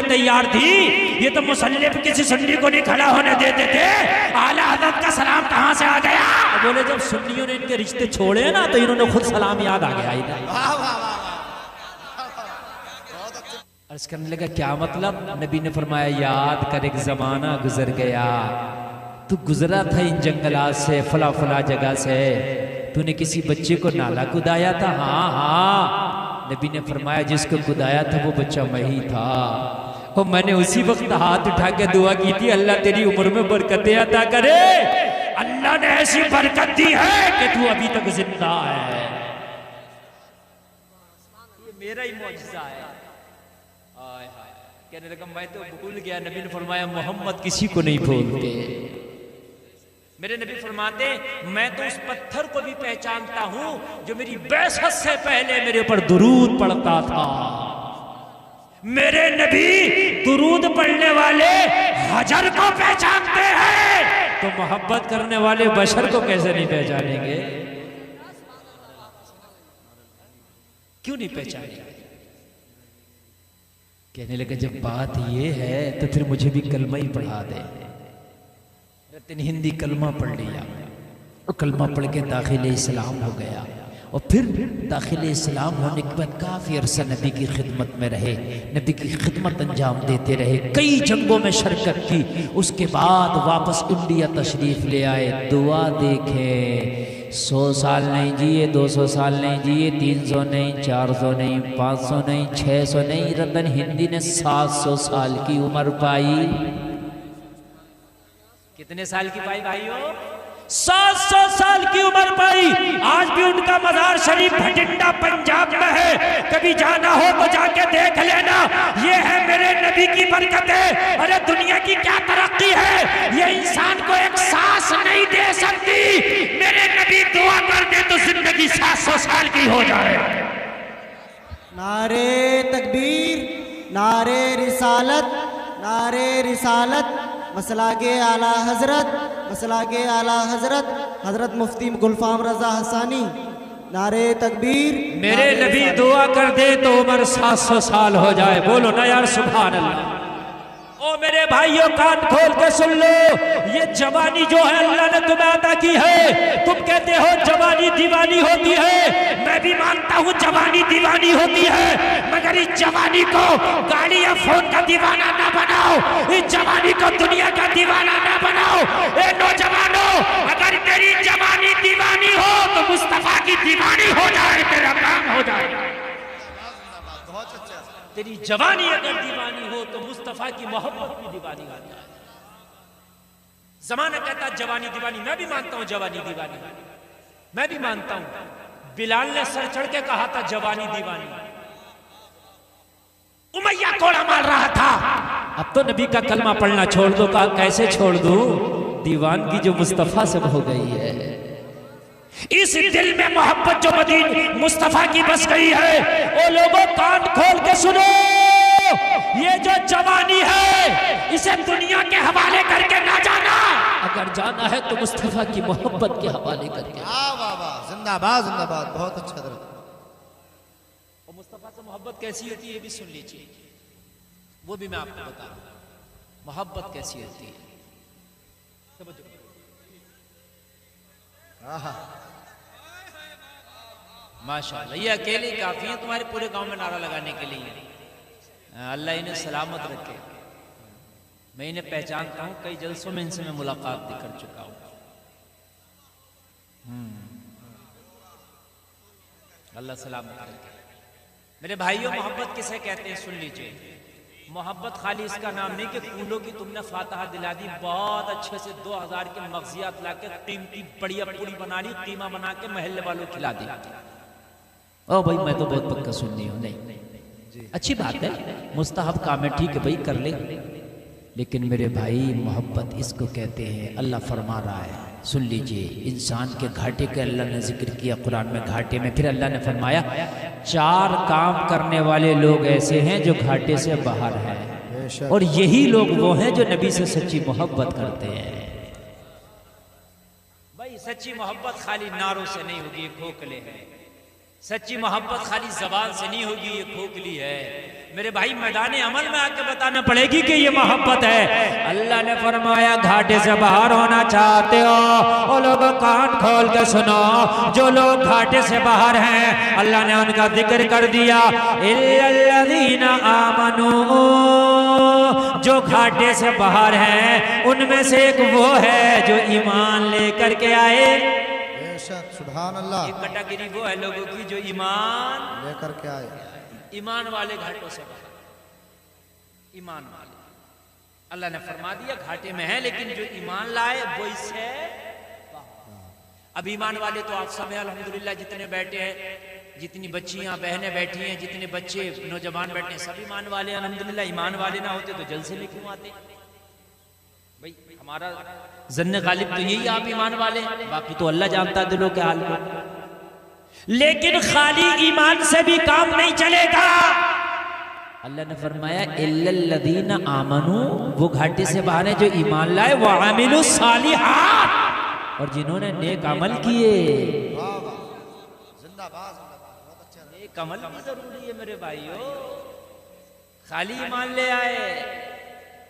तैयार थी। ये तो मुसल्ले पे किसी सुन्नी को नहीं खड़ा होने देते थे। आला हज़रत का सलाम कहाँ से आ गया? बोले जब सुन्नियों ने इनके रिश्ते छोड़े ना तो इन्होंने खुद सलाम याद आ गया इधर। अर्ज करने लगा क्या मतलब? नबी ने फरमाया याद कर एक जमाना गुजर गया, तू गुजरा था इन जंगलात से, फला फला जगह से, तूने किसी बच्चे को नाला कुदाया था। हाँ हाँ। नबी ने फरमाया जिसको कुदाया था वो बच्चा मैं ही था। और मैंने उसी वक्त हाथ उठा के दुआ की थी अल्लाह तेरी उम्र में बरकतें अता करे। अल्लाह ने ऐसी बरकत दी है कि तू अभी तक जिंदा है। ये मेरा ही मौजज़ा है। कहने लगा मैं तो भूल गया। नबी ने फरमाया मोहम्मद किसी को नहीं भूलते। मेरे नबी फरमाते मैं तो उस पत्थर को भी पहचानता हूं जो मेरी बैसत से पहले मेरे ऊपर दुरूद पढ़ता था। मेरे नबी दुरूद पढ़ने वाले हजर को पहचानते हैं, तो मोहब्बत करने वाले बशर को कैसे नहीं पहचानेंगे? क्यों नहीं पहचानेंगे? कहने लगा जब बात ये है तो फिर मुझे भी कलमा ही पढ़ा दे। रतन हिंदी कलमा पढ़ लिया और कलमा पढ़ के दाखिले इस्लाम हो गया। और फिर दाखिले इस्लाम होने के बाद काफ़ी अरसा नबी की खिदमत में रहे, नबी की खिदमत अंजाम देते रहे, कई जंगों में शिरकत की। उसके बाद वापस इंडिया तशरीफ़ ले आए। दुआ देखें 100 साल नहीं जिए, 200 साल नहीं जिए, 300 नहीं, 400 नहीं, 500 नहीं, 600 नहीं, रतन हिंदी ने 700 साल की उम्र पाई। कितने साल की पाई भाइयों? 700 साल की उम्र पाई। आज भी उनका मज़ार शरीफ भटिंडा पंजाब में है, कभी जाना हो तो जाके देख लेना। ये है मेरे नबी की बरकतें। अरे दुनिया की क्या तरक्की है, ये इंसान को एक सांस नहीं दे सकती। मेरे नबी दुआ कर दे तो जिंदगी 700 साल की हो जाए। नारे तकबीर, नारे रिसालत, नारे रिसालत। मसलागे आला हजरत, मसलागे आला हजरत हजरत मुफ्ती गुलफाम रजा हसानी। नारे तकबीर। मेरे नबी दुआ कर दे तो उम्र 700 साल हो जाए। बोलो ना यार सुभान अल्लाह। ओ मेरे भाइयों कान खोल के सुन लो, ये जवानी जो है अल्लाह ने तुम्हें अता की है। तुम कहते हो जवानी दीवानी होती है, मैं भी मानता हूँ जवानी दीवानी होती है, मगर इस जवानी को गाड़ी या फोन का दीवाना ना बनाओ, इस जवानी को दुनिया का दीवाना ना बनाओ। ए नौजवानों, अगर तेरी जवानी दीवानी हो तो मुस्तफा की दीवानी हो जाए, तेरा काम हो जाए। तेरी जवानी अगर दीवानी हो तो मुस्तफा की मोहब्बत भी दीवानी हो जाए। जमाना कहता जवानी दीवानी, मैं भी मानता हूं जवानी दीवानी, मैं भी मानता हूं। बिलाल ने सर चढ़ के कहा था जवानी दीवानी। उमैया कोड़ा मार रहा था। अब तो नबी का कलमा पढ़ना छोड़ दो। कहा कैसे छोड़ दूं? दीवानगी जो मुस्तफा से हो गई है, इस दिल में मोहब्बत जो मदीने मुस्तफा की बस गई है। ओ लोगों कान खोल के सुनो, ये जो जवानी है इसे दुनिया के हवाले करके ना जाना। अगर जाना है तो मुस्तफा की मोहब्बत के हवाले करके। वाह वाह वाह, जिंदाबाद जिंदाबाद, बहुत अच्छा। और मुस्तफा से मोहब्बत कैसी होती है ये भी सुन लीजिए, वो भी मैं आपको बता रहा हूं मोहब्बत कैसी होती है। माशाअल्लाह, ये अकेले काफी है तुम्हारे पूरे गांव में नारा लगाने के लिए। अल्लाह इन्हें सलामत रखे। मैं इन्हें पहचानता हूं, कई जलसों में इनसे मैं मुलाकात भी कर चुका हूं। अल्लाह सलामत रखे। मेरे भाइयों, मोहब्बत किसे कहते हैं सुन लीजिए। मोहब्बत खाली इसका नाम नहीं कि फूलों की तुमने फातहा दिला दी, बहुत अच्छे से 2000 के मगजियात ला के कीमती बढ़िया पूरी बना ली, कीमा बना के महल्ले वालों खिला दी। ओ भाई मैं तो बहुत पक्का सुननी हूँ। नहीं, अच्छी बात है, मुस्तहब काम है, ठीक है भाई कर ले। लेकिन मेरे भाई मोहब्बत इसको कहते हैं। अल्लाह फरमा रहा है, सुन लीजिए, इंसान के घाटे के अल्लाह ने जिक्र किया कुरान में, घाटे में। फिर अल्लाह ने फरमाया 4 काम करने वाले लोग ऐसे हैं जो घाटे से बाहर हैं, और यही लोग वो हैं जो नबी से सच्ची मोहब्बत करते हैं। भाई सच्ची मोहब्बत खाली नारों से नहीं होगी, खोखले हैं। सच्ची मोहब्बत खाली जबान से नहीं होगी, ये खोखली है। मेरे भाई मैदान अमल में आके बताना पड़ेगी कि ये मोहब्बत है। अल्लाह ने फरमाया घाटे से बाहर होना चाहते हो वो लोग कान खोल के सुनो, जो लोग घाटे से बाहर हैं अल्लाह ने उनका जिक्र कर दिया, इल्लल्लज़ीना आमनू, जो घाटे से बाहर हैं उनमें से एक वो है जो ईमान लेकर के आए। बेशक सुभान अल्लाह। एक कैटेगरी वो है लोगों की जो ईमान लेकर के आए, ईमान वाले घाटों से बाहर, ईमान वाले अल्लाह ने फरमा दिया घाटे में है, लेकिन जो ईमान लाए वो इससे अब ईमान वाले तो आप सब हैं अल्हम्दुलिल्लाह, जितने बैठे हैं, जितनी बच्चियां बहनें बैठी हैं, जितने बच्चे नौजवान बैठे हैं, सब ईमान वाले अल्हम्दुलिल्लाह। ईमान वाले ना होते तो जलसे में क्यों आते भाई? हमारा जन्ने गालिब तो यही आप ईमान वाले हैं, बाकी तो अल्लाह जानता दिलों के हाल को। लेकिन खाली ईमान से भी काम नहीं चलेगा। अल्लाह ने फरमाया इल्लल्लज़ीना आमनू, वो घाटे से बाहर है जो ईमान लाए, व अमिलुस सालिहात, और जिन्होंने नेक अमल किए। जिंदाबाद जिंदाबाद, बहुत अच्छा। नेक अमल भी जरूरी है मेरे भाइयों। खाली ईमान ले आए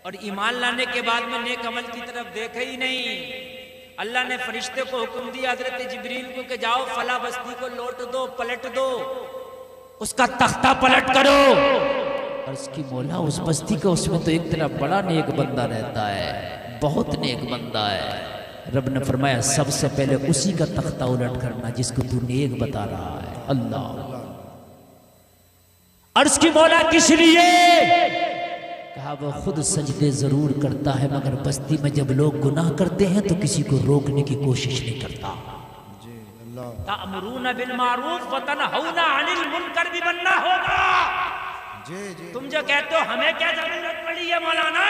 और ईमान लाने के बाद में नेक अमल की तरफ देखा ही नहीं। अल्लाह ने फरिश्ते को हुक्म दिया हजरत जिब्रील को कि जाओ फला बस्ती को लौट दो, पलट दो, उसका तख्ता पलट करो। और उसकी मौला उस बस्ती का, उसमें तो एक तरफ बड़ा नेक बंदा रहता है, बहुत नेक बंदा है। रब ने फरमाया सबसे पहले उसी का तख्ता उलट करना जिसको तू नेक बता रहा है। अल्लाह, अर्श की मौला किस लिए? कहा वो खुद सजदे जरूर करता है, मगर बस्ती में जब लोग गुनाह करते हैं तो किसी को रोकने की कोशिश नहीं करता। जी अल्लाह। तामुरून बिल मारूफ व तनहौना अनिल मुनकर भी बनना होगा। जी जी। तुम जो कहते हो हमें क्या जरूरत पड़ी है मौलाना,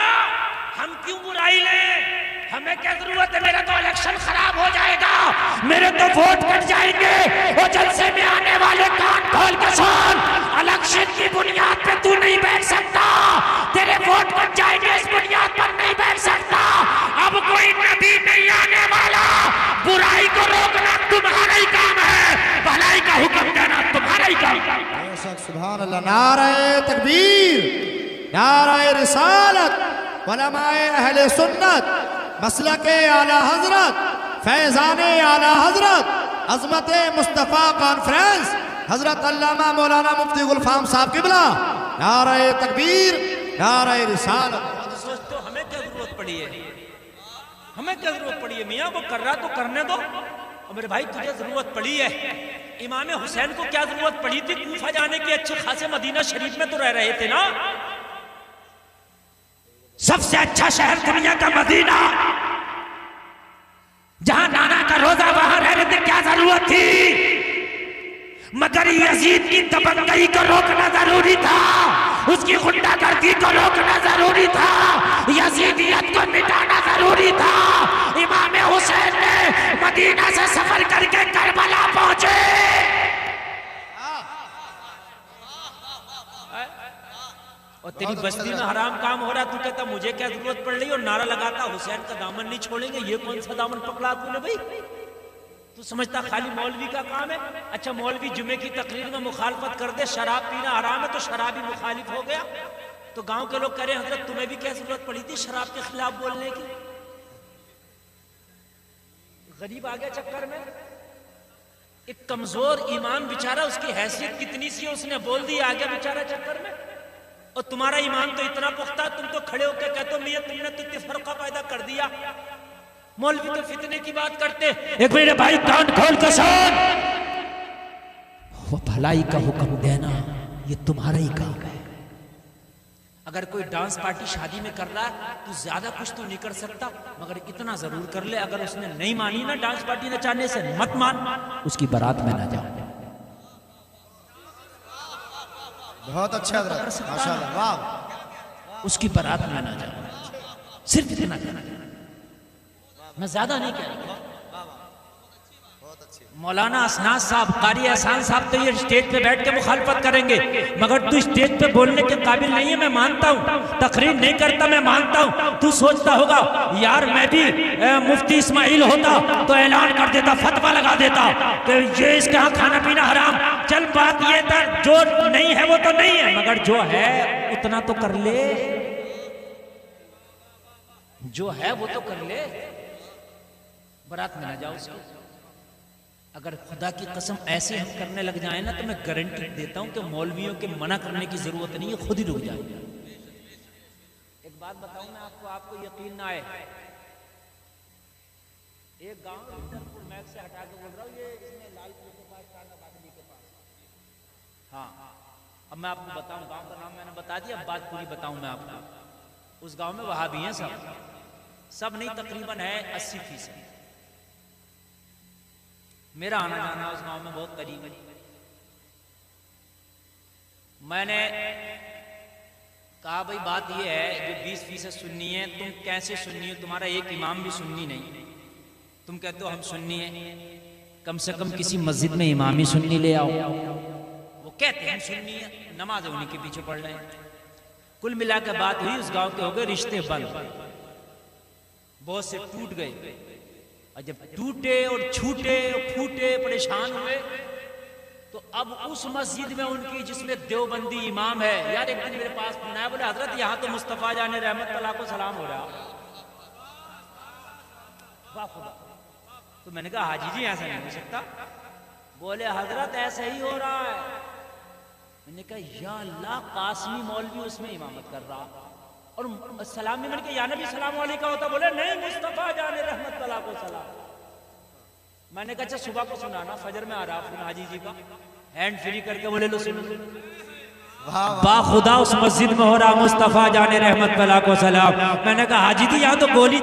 हम क्यों बुराई लें, हमें क्या जरूरत है, मेरा तो इलेक्शन खराब हो जाएगा, मेरे तो वोट कट जाएंगे। वो जलसे में आने वाले कान खोल के सुन, इलेक्शन की बुनियाद पे तू नहीं बैठ सकता, तेरे वोट कट जाएंगे, इस बुनियाद पर नहीं बैठ सकता। अब कोई नबी नहीं आने वाला, बुराई को रोकना तुम्हारा ही काम है, भलाई का हुक्म देना तुम्हारा ही काम है। बेशक सुभान अल्लाह। नारे तकबीर, नारे रिसालत, उलमाए अहले सुन्नत, मसलके आला हजरत, फैजाने आला हजरत, अजमत मुस्तफ़ा कॉन्फ्रेंस, हजरत अल्लामा मौलाना मुफ्ती गुलफाम साहब किबला, नारे तकबीर, नारे रिसालत। सोचते हो हमें क्या जरूरत पड़ी है, हमें क्या जरूरत पड़ी है, मियाँ वो कर रहा तो करने दो। और मेरे भाई तुझे जरूरत पड़ी है, इमाम हुसैन को क्या जरूरत पड़ी थी कूफा जाने की, अच्छे खासे मदीना शरीफ में तो रह रहे थे ना, सबसे अच्छा शहर दुनिया का मदीना, जहां नाना का रोजा वहां रहने की क्या जरूरत थी, मगर यजीद की दबंगई को रोकना जरूरी था, उसकी गुंडागर्दी को रोकना जरूरी था, यजीदियत को मिटाना जरूरी था। इमाम हुसैन ने मदीना से सफर करके करबला पहुंचे। और तेरी बस्ती में हराम काम हो रहा, तू कहता मुझे क्या जरूरत पड़ रही, और नारा लगाता हुसैन का दामन नहीं छोड़ेंगे। ये कौन सा दामन पकड़ा तूने भाई? तू समझता खाली मौलवी का काम है? अच्छा मौलवी जुमे की तकरीर में मुखालफत कर दे, शराब पीना हराम है तो शराबी मुखालिफ हो गया, तो गांव के लोग कह रहे हैं हजरत तुम्हें भी क्या जरूरत पड़ी थी शराब के खिलाफ बोलने की? गरीब आ गया चक्कर में। एक कमजोर ईमान बेचारा, उसकी हैसियत कितनी सी है, उसने बोल दिया, आ गया बेचारा चक्कर में। और तुम्हारा ईमान तो इतना पुख्ता, तुम तो खड़े होकर कहते हो मियां तुमने तो तफरका पैदा कर दिया। मौलवी तो फितने की बात करते। एक मेरे भाई कान खोल के सुन, वो भलाई का हुक्म देना ये तुम्हारा ही काम है। अगर कोई डांस पार्टी शादी में कर रहा है तो ज्यादा कुछ तो नहीं कर सकता, मगर इतना जरूर कर ले, अगर उसने नहीं मानी ना डांस पार्टी नचाने से, मत मान, उसकी बारात में ना जाओ। बहुत अच्छा माशाल्लाह, वाह। उसकी बारात में ना जाओ, सिर्फ इतना कहना, मैं ज्यादा नहीं कह रहा। मौलाना असनाद साहब, कारी एहसान साहब तो ये स्टेज पे बैठ के मुखालफत करेंगे, मगर तू स्टेज पे बोलने के काबिल नहीं है, मैं मानता हूँ। तकरीर नहीं करता, मैं मानता हूँ। तू सोचता होगा यार मैं भी मुफ्ती इस्माइल होता तो ऐलान कर देता, फतवा लगा देता कि ये इसके यहाँ खाना पीना हराम, चल बात ये था, जो नहीं है वो तो नहीं है, मगर जो है उतना तो कर ले, जो है वो तो कर ले, बारात में ना जाओ उसको। अगर खुदा की कसम ऐसे हम करने लग जाए ना, तो मैं गारंटी देता हूं कि मौलवियों के मना करने की जरूरत नहीं है, खुद ही रुक जाए। एक बात बताऊं मैं आपको, आपको यकीन ना आए, एक गांव इंदरपुर मैक से हटा के बोल रहा हूँ, ये इसमें लालपुर के पास, कानाबादली के पास। हाँ, अब मैं आपको बताऊं, गांव का नाम मैंने बता दिया, अब बात पूरी बताऊं मैं आपको। उस गांव में वहाबी हैं सब नहीं, तकरीबन है 80%। मेरा आना जाना उस गांव में बहुत करीब है। मैंने कहा भाई बात यह है, जो 20% सुन्नी है, तुम कैसे सुन्नी हो, तुम्हारा एक इमाम भी सुन्नी नहीं, तुम कहते हो हम सुन्नी हैं, कम से कम किसी मस्जिद में इमाम ही सुन्नी ले आओ। वो कहते हैं हम सुन्नी है, नमाज उन्हीं के पीछे पढ़ रहे हैं। कुल मिला के बात हुई, उस गांव के हो गए रिश्ते बंद, बहुत से टूट गए, और जब टूटे और छूटे और फूटे, परेशान हुए, तो अब उस मस्जिद में उनकी, जिसमें देवबंदी इमाम है, यार एक दिन मेरे पास फोन आया, बोले हजरत यहाँ तो मुस्तफा जाने रहमत तआला को सलाम हो रहा। वाह खुदा। तो मैंने कहा हाजी जी ऐसा नहीं हो सकता। बोले हजरत ऐसा ही हो रहा है। मैंने कहा या अल्लाह, कासमी मौलवी उसमें इमामत कर रहा, और सलाम में मैंने कहा या नबी सलाम अलैका होता, बोले नहीं मुस्तफा जाने रहमत तआला को सलाम। मैंने कहा अच्छा सुबह को सुनाना, फजर में आ रहा फिर हाजी जी का हैंड फ्री करके, बोले लो सुनो। बाखुदा उस मस्जिद में हो रहा मुस्तफा जाने रहमत तआला को सलाम। मैंने कहा हाजी जी यहाँ तो गोली